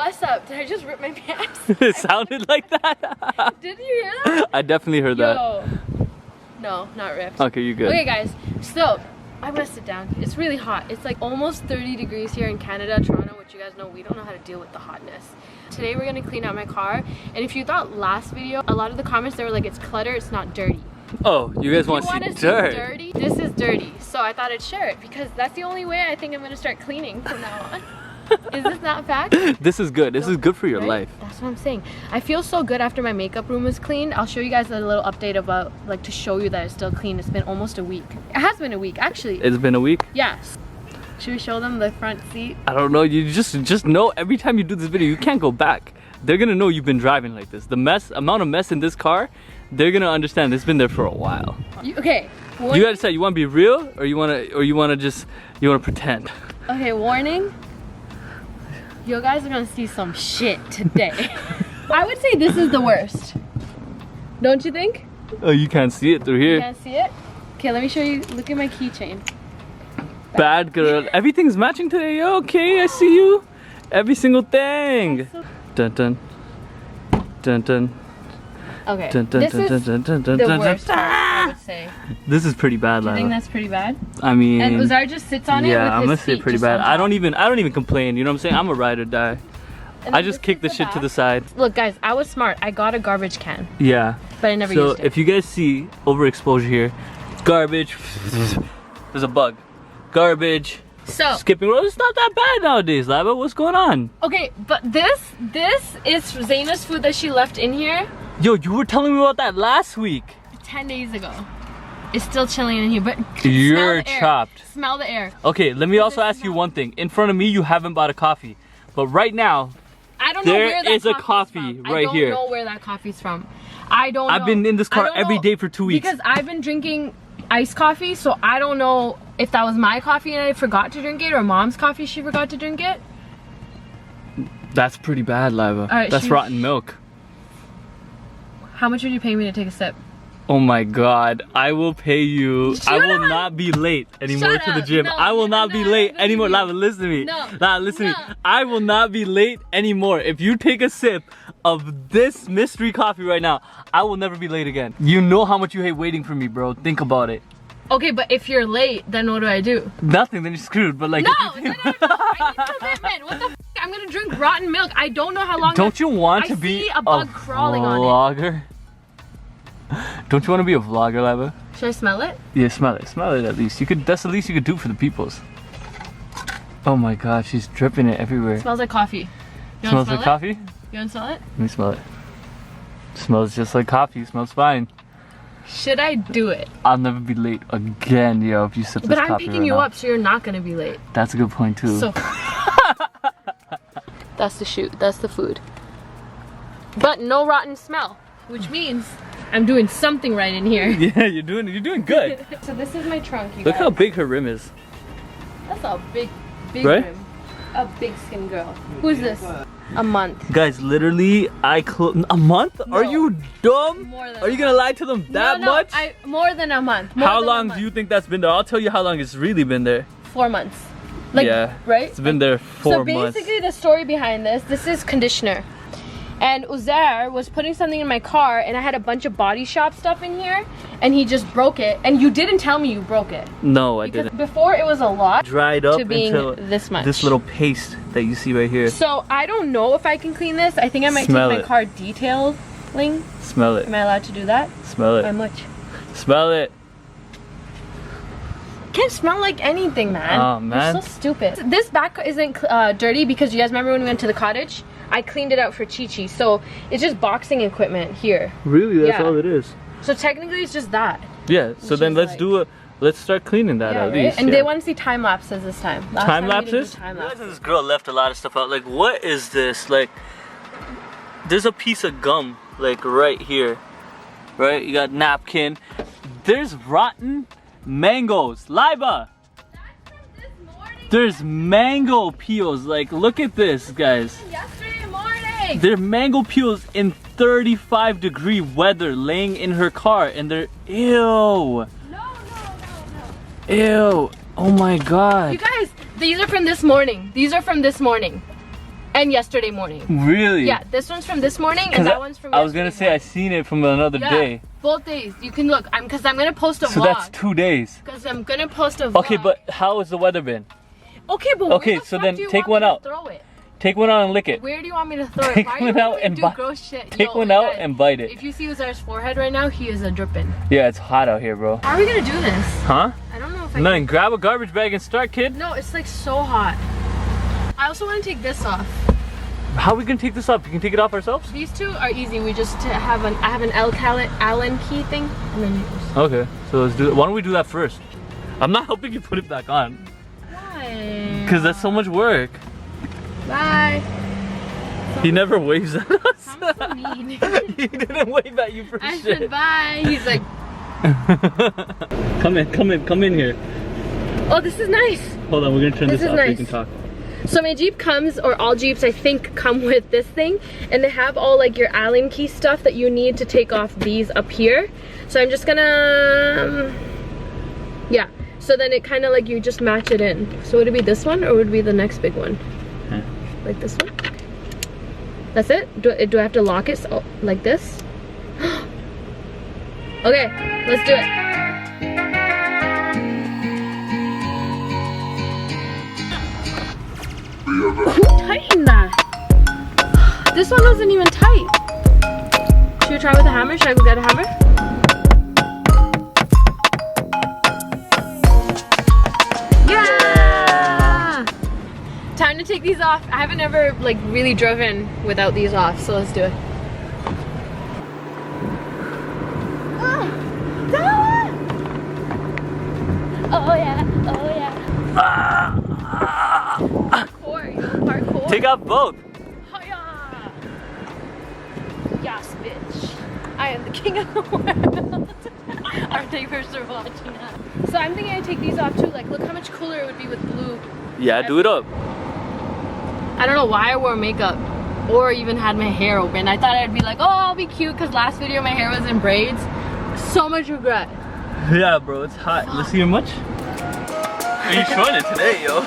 mess up. Did I just rip my pants? It sounded like that. Did you hear that? I definitely heard that. No, not ripped. Okay, you're good. Okay guys, so I'm gonna sit down. It's really hot. It's like almost 30 degrees here in Canada, Toronto, which you guys know we don't know how to deal with the hotness. Today we're gonna clean out my car, and if you thought last video, a lot of the comments they were like, it's clutter, it's not dirty. Oh, you guys want to see dirt? Dirty? This is dirty, so I thought I'd share it because that's the only way I think I'm gonna start cleaning from now on. Is this not fact? This is good. This is good for your life. That's what I'm saying. I feel so good after my makeup room is cleaned. I'll show you guys a little update about, like, to show you that it's still clean. It's been almost a week. It has been a week, actually. It's been a week? Yes. Should we show them the front seat? I don't know. You just know every time you do this video, you can't go back. They're gonna know you've been driving like this. The amount of mess in this car, they're gonna understand it's been there for a while. Okay. You gotta decide. You wanna be real, or you wanna pretend? Okay, warning. You guys are gonna see some shit today. I would say this is the worst. Don't you think? Oh, you can't see it through here. You can't see it? Okay, let me show you. Look at my keychain. Bad girl. Everything's matching today. Yo, okay, I see you. Every single thing. Dun dun. Dun dun. Okay. Dun, dun, this dun, is dun, dun, dun, the dun, worst dun, part, I would say. This is pretty bad, Do you think Lila. that's pretty bad? I mean, and UZAIR just sits on it. Yeah, with I'm his gonna say feet pretty just bad. on I top. don't even complain. You know what I'm saying? I'm a ride or die. And I just kick the shit to the side. Look, guys, I was smart. I got a garbage can. Yeah. But I never used it. So if you guys see overexposure here, garbage. There's a bug. Garbage. So Skipping rope. It's not that bad nowadays, Lava. What's going on? okay, but this is Zaina's food that she left in here Yo, you were telling me about that last week. 10 days ago. It's still chilling in here, but You're smell the air. chopped. Smell the air. Okay, let me also ask you one thing. In front of me, you haven't bought a coffee, but right now, I don't know there where that is a coffee's coffee from. right here. I don't know where that coffee's from. I don't know. I've been in this car I don't every know, day for 2 weeks. Because I've been drinking iced coffee, so I don't know if that was my coffee and I forgot to drink it, or mom's coffee she forgot to drink it. That's pretty bad, Lava. Alright, That's rotten milk. How much would you pay me to take a sip? Oh my god, I will pay you. Shut I will up. not be late anymore Shut to the up. gym. No, I will not be no, late no, anymore. no. Lava, listen to me. No. Lava, listen to No. me. I will not be late anymore. If you take a sip of this mystery coffee right now, I will never be late again. You know how much you hate waiting for me, bro. Think about it. Okay, but if you're late, then what do I do? Nothing, then you're screwed. But like, No, I need commitment. What the f? I'm gonna drink rotten milk. I don't know how long. Don't you want to I be see a bug crawling on it. vlogger? Don't you want to be a vlogger, Lava? Should I smell it? Yeah, smell it. Smell it at least. You could. That's the least you could do for the peoples. Oh my god, she's dripping it everywhere. It smells like coffee. You Smells wanna like smell it? coffee? You wanna smell it? Let me smell it. Smells just like coffee. Smells fine. Should I do it? I'll never be late again, yo, if you sip this But coffee I'm picking right you now. up, so you're not gonna be late. That's a good point too. So that's the shoot. That's the food. But no rotten smell, which means I'm doing something right in here. Yeah, you're doing good. So this is my trunk, you Look guys. how big her rim is. That's a big Right? rim. A big skin girl. Who's this? A month. Guys, literally, a month? No. Are you dumb? More than Are you gonna lie to them that no, much? More than a month. How long do you think that's been there? I'll tell you how long it's really been there. 4 months. Like, yeah, right? it's been there 4 months. So basically the story behind this is conditioner. And UZAIR was putting something in my car and I had a bunch of Body Shop stuff in here and he just broke it. And you didn't tell me you broke it. No, I Because didn't. before it was a lot Dried up to being into this much. this little paste that you see right here. So I don't know if I can clean this. I think I might Smell take my it. car detailing. Smell it. Am I allowed to do that? Smell How it. much? Smell it. Can't smell like anything, man. Oh, man. You're so stupid. This back isn't dirty because you guys remember when we went to the cottage? I cleaned it out for Chi-Chi. So it's just boxing equipment here. Really? That's Yeah. all it is. So technically it's just that. Yeah, so Which then is like- let's start cleaning that Yeah, at right? least. And yeah. they want to see time lapses this time. Last Time time we didn't do lapses? time Realizing lapses. this girl left a lot of stuff out. Like, what is this? Like, there's a piece of gum, like, right here. Right? You got napkin. There's rotten mangoes. Liba! There's mango peels. Like, look at this, guys. Yesterday morning! There are mango peels in 35-degree weather laying in her car. And they're, ew. No. Ew. Oh my god. You guys, these are from this morning. These are from this morning. and yesterday morning. Really? Yeah, this one's from this morning and that one's from yesterday. I was gonna say I seen it from another day. Both days. You can look. Because I'm gonna post a vlog. So that's 2 days. Because I'm gonna post a vlog. Okay, but how has the weather been? Okay, but okay, where the so fuck then do you take want one me out. to throw it? Take one out and lick it. Where do you want me to throw it? Take Why are one you out making me and do gross shit? Take one out and bite it. If you see UZAIR's forehead right now, he is a dripping. Yeah, it's hot out here, bro. How are we gonna do this? Huh? I don't know if I Nothing. Grab a garbage bag and start, kid. No, it's like so hot. I also want to take this off. How are we gonna take this off? You can take it off ourselves? These two are easy. We just have I have an Allen key thing, and then you just... Okay, so let's do it. Why don't we do that first? I'm not helping you put it back on. Why? Because that's so much work. Bye. He never waves at us. I'm so mean. He didn't wave at you for I shit. said bye. He's like... Come in here. Oh, this is nice. Hold on, we're gonna turn this off so you can talk. So my Jeep comes, or all Jeeps I think come with this thing, and they have all like your Allen key stuff that you need to take off these up here. So I'm just gonna, yeah. So then it kind of like you just match it in. So would it be this one or would it be the next big one? Huh. Like this one? That's it? Do I have to lock it like this? Okay, let's do it. Who tightened that? This one wasn't even tight. Should we try with a hammer? Should I go get a hammer? Yeah! Time to take these off. I haven't ever like really driven without these off, so let's do it. Oh yeah, oh yeah. Parkour, you know, parkour. Take out both. Hiya! Yes, bitch. I am the king of the world. Our neighbors are watching us. So I'm thinking I take these off too. Like, look how much cooler it would be with blue. Yeah, do it up. I don't know why I wore makeup or even had my hair open. I thought I'd be like, oh, I'll be cute because last video my hair was in braids. So much regret. Yeah, bro, it's hot. Fuck. Let's see how much. Are you showing it today, yo?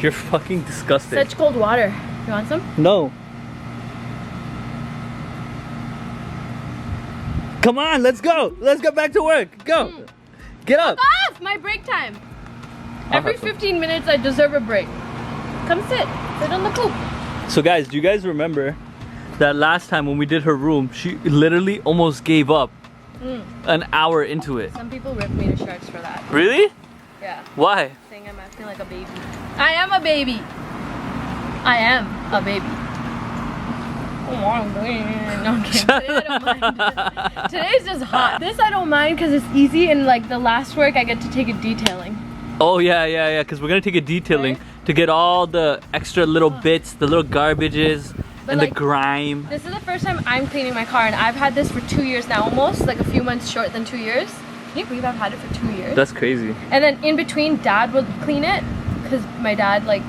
You're fucking disgusting. Such cold water. You want some? No. Come on, let's go. Let's get back to work. Go. Get up. Fuck off! My break time. Every 15 minutes I deserve a break. Come sit. Sit on the poop. So guys, do you guys remember that last time when we did her room, she literally almost gave up an hour into it? Some people ripped me to sharks for that. Really? Yeah. Why? Saying I'm acting like a baby. I am a baby. I am a baby. No, I'm kidding. Today I don't mind. Today's just hot. This I don't mind because it's easy, and like the last work I get to take a detailing. Oh yeah, because we're gonna take a detailing to get all the extra little bits, the little garbages, and like, the grime. This is the first time I'm cleaning my car, and I've had this for 2 years now, almost like a few months short than 2 years. Can you believe I've had it for 2 years? That's crazy. And then in between, Dad would clean it because my dad like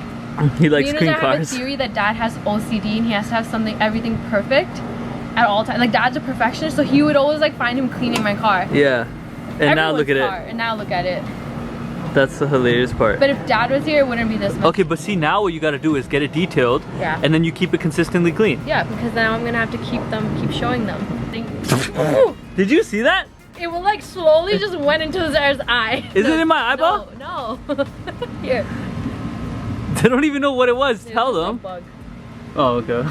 he likes clean cars. I have a theory that Dad has OCD and he has to have everything perfect at all times. Like Dad's a perfectionist, so he would always like find him cleaning my car. Yeah. And now look at it. And now look at it. That's the hilarious part. But if Dad was here, it wouldn't be this much. Okay, but see, now what you gotta do is get it detailed. Yeah. And then you keep it consistently clean. Yeah, because now I'm gonna have to keep showing them. Did you see that? It will like slowly just went into Zair's eye. Is it in my eyeball? No. Here. They don't even know what it was. Tell them. Bug. Oh, okay.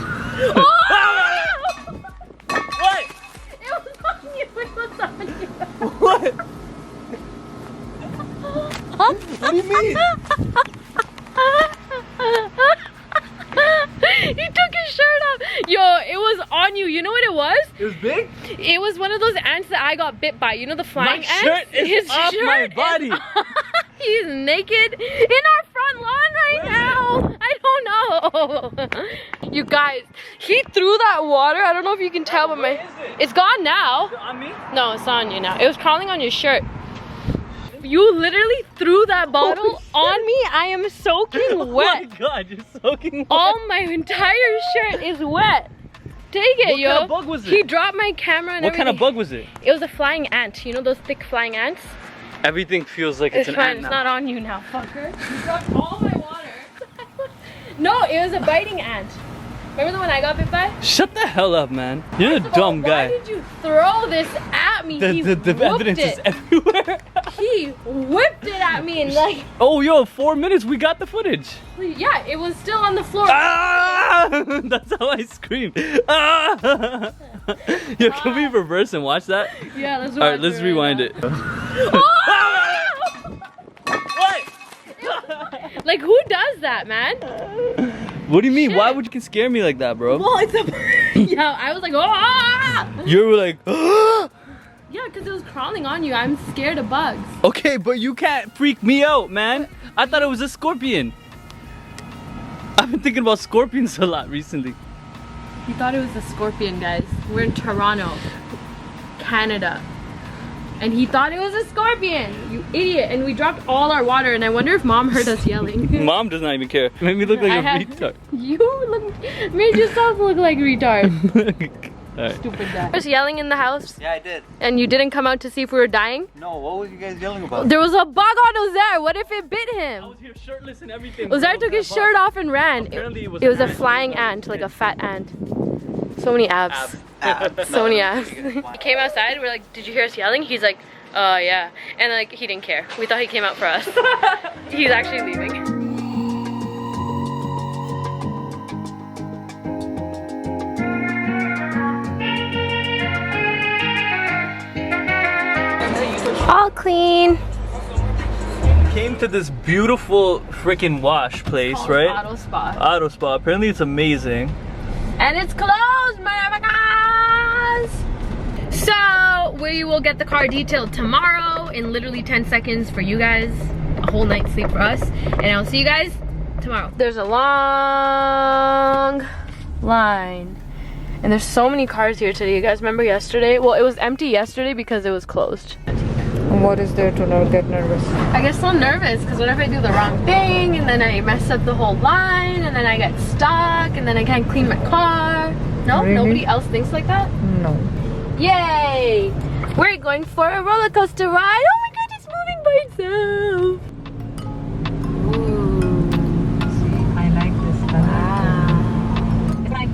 on you. You know what it was? It was big? It was one of those ants that I got bit by. You know the flying My ants? shirt is off my body. He's naked in our front lawn right now. I don't know. You guys, he threw that water. I don't know if you can tell, but it's gone now. Is it on me? No, it's on you now. It was crawling on your shirt. You literally threw that bottle on me. I am soaking wet. Oh my god, you're soaking wet. All my entire shirt is wet. Take it, What yo. kind of bug was it? He dropped my camera and What kind of everything. bug was it? It was a flying ant. You know those thick flying ants? Everything feels like it's an fine. ant It's now. not on you now, fucker. You dropped all my water. No, it was a biting ant. Remember the one I got bit by? Shut the hell up, man. You're a dumb guy. Why did you throw this at me? He The whooped evidence it. is everywhere. He whipped it at me and like, Oh, yo, 4 minutes. We got the footage. yeah, it was still on the floor. Ah! That's how I screamed. Ah! Yo, can we reverse and watch that? Yeah, let's. All right, let's rewind it. What? Like, who does that, man? What do you mean? Shit. Why would you scare me like that, bro? Well, it's a. Yeah, I was like, oh. You were like, Yeah, because it was crawling on you. I'm scared of bugs. okay, but you can't freak me out, man. I thought it was a scorpion. I've been thinking about scorpions a lot recently. He thought it was a scorpion, guys. We're in Toronto, Canada. And he thought it was a scorpion, you idiot. And we dropped all our water, and I wonder if mom heard us yelling. Mom does not even care. Made me look like a retard. You made yourself look like a retard. Alright. Stupid guy. I was yelling in the house, Yeah, I did. and you didn't come out to see if we were dying? No, what were you guys yelling about? There was a bug on UZAIR. What if it bit I him? was here shirtless and everything. UZAIR took his shirt off and ran. Apparently it was a an ant. flying ant, like a fat ant. So many abs. So many abs. He came outside, we're like, did you hear us yelling? He's like, yeah. And like, he didn't care. We thought he came out for us. He's actually leaving. All clean. Came to this beautiful freaking wash place, right? Auto Spa. Auto Spa. Apparently it's amazing. And it's closed, motherfuckers! So, we will get the car detailed tomorrow in literally 10 seconds for you guys. A whole night's sleep for us. And I'll see you guys tomorrow. There's a long line. And there's so many cars here today. You guys remember yesterday? Well, it was empty yesterday because it was closed. What is there to not get nervous? I get so nervous because what if I do the wrong thing and then I mess up the whole line and then I get stuck and then I can't clean my car? No? Really? Nobody else thinks like that? No. Yay! We're going for a roller coaster ride. Oh my god, it's moving by itself. Ooh. I like this. Wow. It's like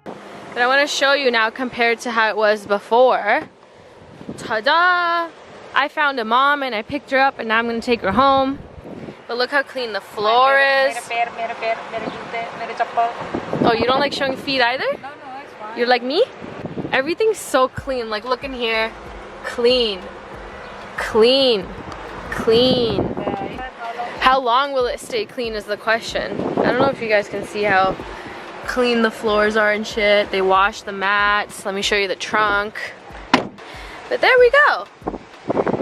But I want to show you now compared to how it was before. Ta-da! I found a mom and I picked her up and now I'm going to take her home. But look how clean the floor is. Oh, you don't like showing feet either? no, it's fine. You're like me? Everything's so clean. Like, look in here. Clean. Clean. Clean. How long will it stay clean is the question. I don't know if you guys can see how clean the floors are and shit. They wash the mats. Let me show you the trunk. But there we go.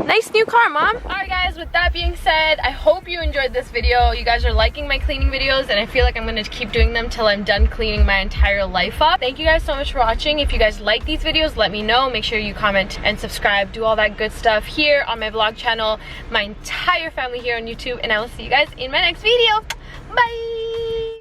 Nice new car, Mom. Alright guys. guys, with that being said, I hope you enjoyed this video. You guys are liking my cleaning videos, and I feel like I'm gonna keep doing them till I'm done cleaning my entire life up. Thank you guys so much for watching. If you guys like these videos, let me know. Make sure you comment and subscribe, do all that good stuff here on my vlog channel, my entire family here on YouTube, and I will see you guys in my next video. Bye.